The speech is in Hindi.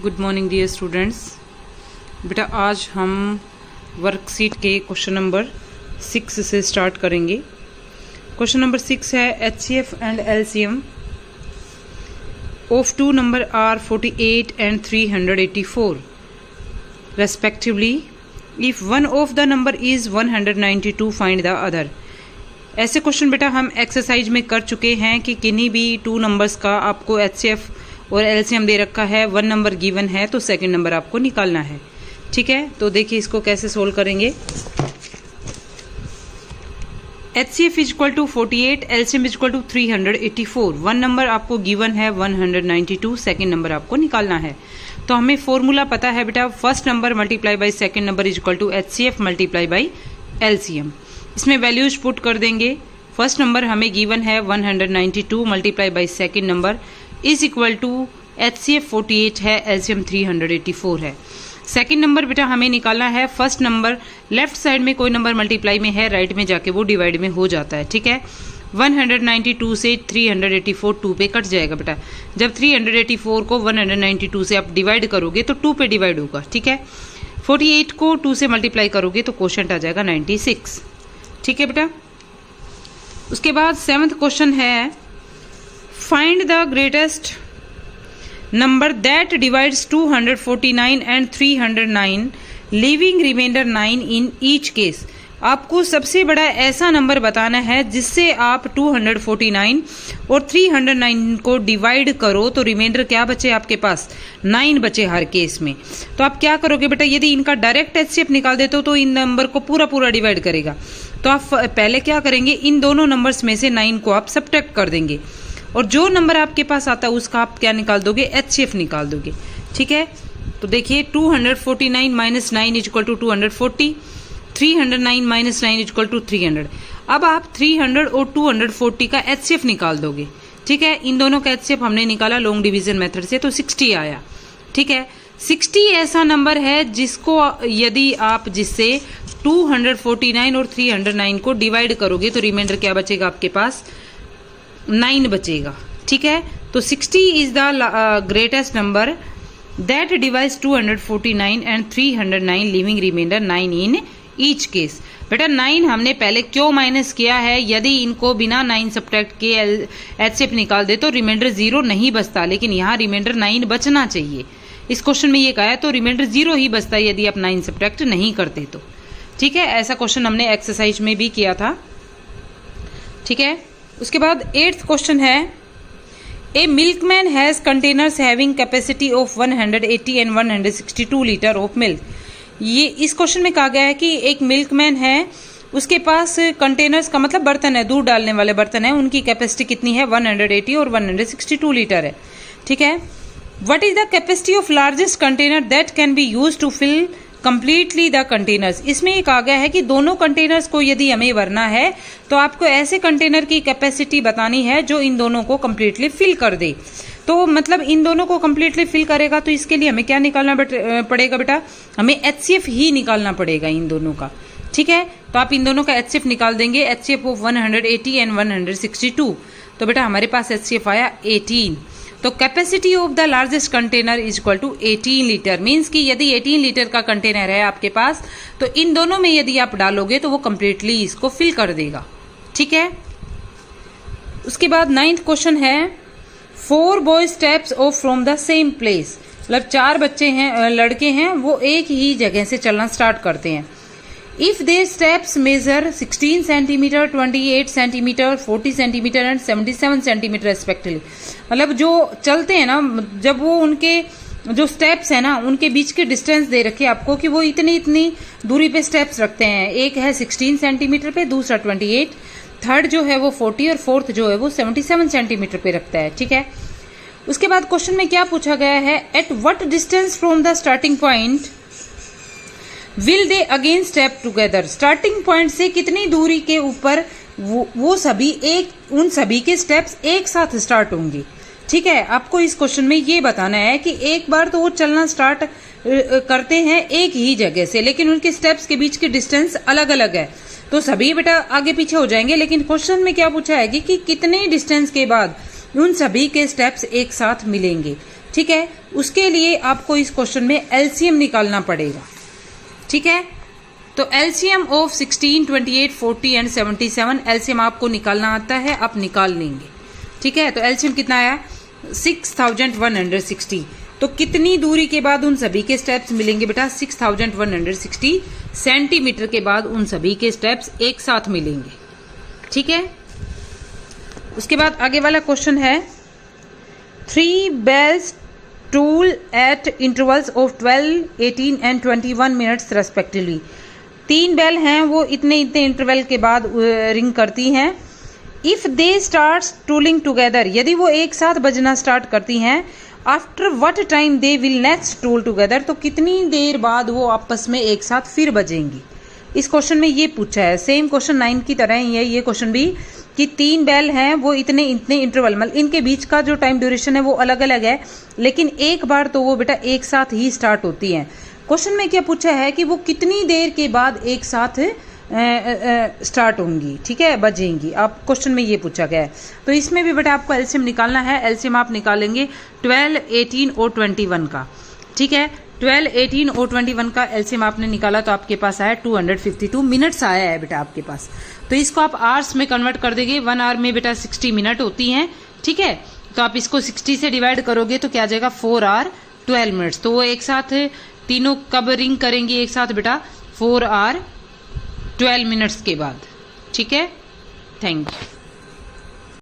Good morning dear students. बेटा आज हम वर्कशीट के क्वेश्चन नंबर 6 से स्टार्ट करेंगे। क्वेश्चन नंबर 6 है HCF and LCM of two number are 48 and 384 respectively. If one of the number is 192 find the other. ऐसे क्वेश्चन बेटा हम एक्सरसाइज में कर चुके हैं कि किन्हीं भी टू नंबर्स का आपको HCF और LCM दे रखा है, वन नंबर गिवन है तो सेकंड नंबर आपको निकालना है। ठीक है, तो देखिए इसको कैसे सोल्व करेंगे। HCF is equal to 48, LCM is equal to 384। One number आपको गिवन है 192, सेकंड नंबर आपको निकालना है। तो हमें फॉर्मूला पता है बेटा, first number multiply by second number is equal to HCF multiply by LCM। इसमें वैल्यूज पुट कर देंगे। फर्स्ट नंबर हमें गिवन है 192 multiply by second number is equal to HCF 48 है, LCM 384 है। सेकंड नंबर बेटा हमें निकालना है। फर्स्ट नंबर लेफ्ट साइड में कोई नंबर मल्टीप्लाई में है, राइट में जाके वो डिवाइड में हो जाता है। ठीक है, 192 से 384 2 पे कट जाएगा बेटा। जब 384 को 192 से आप डिवाइड करोगे तो 2 पे डिवाइड होगा। ठीक है, 48 को 2 से मल्टीप्लाई करोगे तो क्वोशंट आ जाएगा 96। ठीक है बेटा, उसके बाद 7th क्वेश्चन है find the greatest number that divides 249 and 309 leaving reminder 9 in each case. आपको सबसे बड़ा ऐसा नंबर बताना है जिससे आप 249 और 309 को डिवाइड करो तो रिमाइंडर क्या बचे आपके पास, 9 बचे हर केस में। तो आप क्या करोगे बेटा, यदि इनका डायरेक्ट HCF निकाल देते हो तो इन नंबर को पूरा डिवाइड करेगा। तो आप पहले क्या करेंगे, इन दोनों नंबर्स में से 9 को आप सब्ट्रैक्ट कर देंगे और जो नंबर आपके पास आता है उसका आप क्या निकाल दोगे, HCF निकाल दोगे। ठीक है, तो देखिए 249 minus 9 is equal to 240, 309 minus 9 is equal to 300। अब आप 300 और 240 का HCF निकाल दोगे। ठीक है, इन दोनों का HCF हमने निकाला लॉन्ग डिवीजन मेथड से तो 60 आया। ठीक है, 60 ऐसा नंबर है जिसको यदि आप जिससे 249 और 309 को डिवाइड करोगे तो रिमाइंडर क्या बचेगा आपके पास, 9 बचेगा। ठीक है, तो 60 is the greatest number that divides 249 and 309 living reminder 9 in each case. बेटा 9 हमने पहले क्यों माइनस किया है, यदि इनको बिना 9 सब्ट्रैक्ट किए HCF निकाल दे तो रिमाइंडर 0 नहीं बचता, लेकिन यहाँ रिमाइंडर 9 बचना चाहिए। इस क्वेश्चन में ये कहा है तो रिमाइंडर 0 ही बचता है यदि आप 9 सब्ट्रैक्ट नहीं करते तो। ठीक है, ऐसा क्वेश्चन हमने एक्सरसाइज में भी किया था। ठीक है, उसके बाद 8th क्वेश्चन है a milkman has containers having capacity of 180 and 162 litre of milk. ये इस क्वेश्चन में कहा गया है कि एक मिल्कमैन है, उसके पास कंटेनर्स का मतलब बर्तन है, दूध डालने वाले बर्तन है, उनकी कैपेसिटी कितनी है, 180 और 162 लीटर है। ठीक है, what is the capacity of largest container that can be use to fill completely the containers. इसमें ये कहा गया है कि दोनों कंटेनर्स को यदि हमें भरना है तो आपको ऐसे कंटेनर की कैपेसिटी बतानी है जो इन दोनों को कंप्लीटली फिल कर दे। तो मतलब इन दोनों को कंप्लीटली फिल करेगा तो इसके लिए हमें क्या निकालना पड़ेगा बेटा, हमें HCF ही निकालना पड़ेगा इन दोनों का। ठीक है, तो आप इन दोनों का HCF निकाल देंगे, HCF ऑफ 180 एंड 162। तो बेटा हमारे पास HCF आया 18। तो capacity of the largest container is equal to 18 litre. Means कि यदि 18 लीटर का कंटेनर है आपके पास तो इन दोनों में यदि आप डालोगे तो वो कंप्लीटली इसको फिल कर देगा। ठीक है, उसके बाद 9th क्वेश्चन है 4 boy steps of from the same place. मतलब 4 बच्चे हैं, लड़के हैं, वो एक ही जगह से चलना स्टार्ट करते हैं। If they steps measure 16 centimetre, 28 centimetre, 40 centimetre and 77 centimetre respectively. मतलब जो चलते हैं ना, जब वो उनके जो स्टेप्स है ना उनके बीच के डिस्टेंस दे रखे आपको कि वो इतनी दूरी पे स्टेप्स रखते हैं। एक है 16 सेंटीमीटर पे, दूसरा 28, थर्ड जो है वो 40 और फोर्थ जो है वो 77 सेंटीमीटर पे रखता है। ठीक है, उसके बाद क्वेश्चन में क्या पूछा गया है, at what distance from the starting point will they again step together. Starting point से कितनी दूरी के ऊपर वो सभी उन सभी के स्टेप्स एक साथ स्टार्ट होंगे। ठीक है, आपको इस क्वेश्चन में ये बताना है कि एक बार तो वो चलना स्टार्ट करते हैं एक ही जगह से, लेकिन उनके स्टेप्स के बीच के डिस्टेंस अलग अलग है। तो सभी बेटा आगे पीछे हो जाएंगे, लेकिन क्वेश्चन में क्या पूछा है कि कितने डिस्टेंस के बाद उन सभी के स्टेप्स एक साथ मिलेंगे। ठीक है। उसके लिए आपको इस क्वेश्चन में एलसीएम निकालना पड़ेगा, ठीक है। तो एलसीएम ऑफ 16, 28, 40 एंड 77 एलसीएम आपको निकालना आता है, आप निकाल लेंगे, ठीक है। तो एलसीएम कितना आया 6160। तो कितनी दूरी के बाद उन सभी के स्टेप्स मिलेंगे बेटा 6160 सेंटीमीटर के बाद उन सभी के स्टेप्स एक साथ मिलेंगे, ठीक है। उसके बाद आगे वाला क्वेश्चन है 3 bells toll at intervals of 12, 18 and 21 minutes respectively। 3 bell हैं वो इतने इंटरवल के बाद रिंग करती हैं। If they start tooling together, यदि वो एक साथ बजना स्टार्ट करती हैं, after what time they will next tool together, तो कितनी देर बाद वो आपस में एक साथ फिर बजेंगी। इस क्वेश्चन में ये पूछा है, सेम क्वेश्चन 9 की तरह ही है ये क्वेश्चन भी, कि 3 बेल हैं वो इतने इंटरवल मतलब इनके बीच का जो टाइम ड्यूरेशन है वो अलग अलग है, लेकिन एक बार तो वो बेटा एक साथ ही स्टार्ट होती हैं। क्वेश्चन में क्या पूछा है कि वो कितनी देर के बाद एक साथ स्टार्ट होंगी, ठीक है, बजेंगी। आप क्वेश्चन में ये पूछा गया है। तो इसमें भी बेटा आपको एलसीएम निकालना है। एलसीएम आप निकालेंगे 12, 18 और 21 का, ठीक है। 12, 18 और 21 का एलसीएम आपने निकाला तो आपके पास आया 252 मिनट्स आया है बेटा आपके पास। तो इसको आप आवर्स में कन्वर्ट कर देंगे। 1 आवर में बेटा 60 मिनट होती हैं, ठीक है। तो आप इसको 60 से डिवाइड करोगे तो क्या आ जाएगा 4 आवर 12 मिनट्स। तो वो एक साथ तीनों कब रिंग करेंगे एक साथ बेटा 4 आवर 12 मिनट्स के बाद, ठीक है। Thank you.